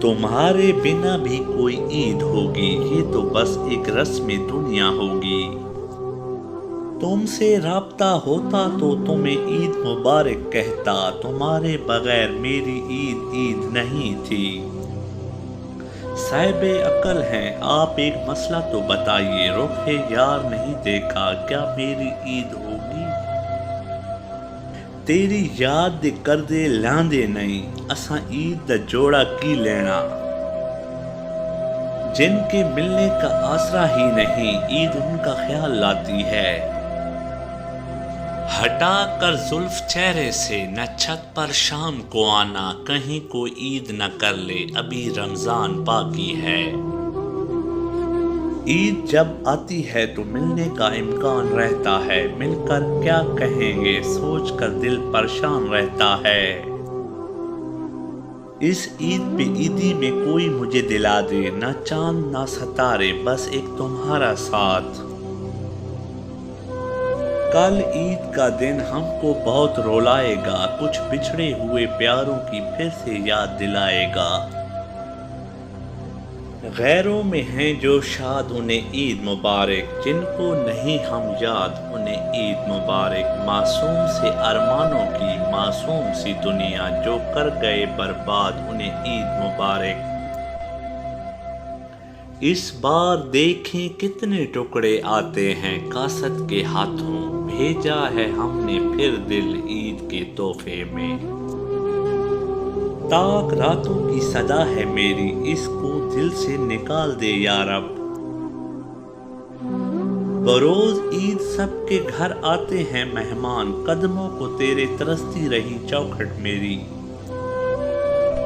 तुम्हारे बिना भी कोई ईद होगी, ये तो बस एक रस्म दुनिया होगी। तुमसे राब्ता होता तो तुम्हें ईद मुबारक कहता, तुम्हारे बगैर मेरी ईद ईद नहीं थी। साहिबे अकल हैं आप, एक मसला तो बताइए, रुखे यार नहीं देखा, क्या मेरी ईद होगी? तेरी याद कर दे लांदे नहीं, असां ईद दा जोड़ा की लेना। जिनके मिलने का आसरा ही नहीं, ईद उनका ख्याल लाती है। हटा कर जुल्फ चेहरे से, न छत पर शाम को आना, कहीं को ईद न कर ले, अभी रमजान बाकी है। ईद जब आती है तो मिलने का इम्कान रहता है, मिलकर क्या कहेंगे सोच कर दिल परेशान रहता है। इस ईद पे ईदी में कोई मुझे दिला दे, ना चांद ना सितारे, बस एक तुम्हारा साथ। कल ईद का दिन हमको बहुत रुलाएगा, कुछ बिछड़े हुए प्यारों की फिर से याद दिलाएगा। गैरों में हैं जो शाद उन्हें ईद मुबारक, जिनको नहीं हम याद उन्हें ईद मुबारक। मासूम से अरमानों की मासूम सी दुनिया, जो कर गए बर्बाद उन्हें ईद मुबारक। इस बार देखें कितने टुकड़े आते हैं कासत के हाथों, भेजा है हमने फिर दिल ईद के तोहफे में। ताक रातों की सदा है मेरी, इसको दिल से निकाल दे या रब। बरोज ईद सबके घर आते हैं मेहमान, कदमों को तेरे तरसती रही चौखट मेरी।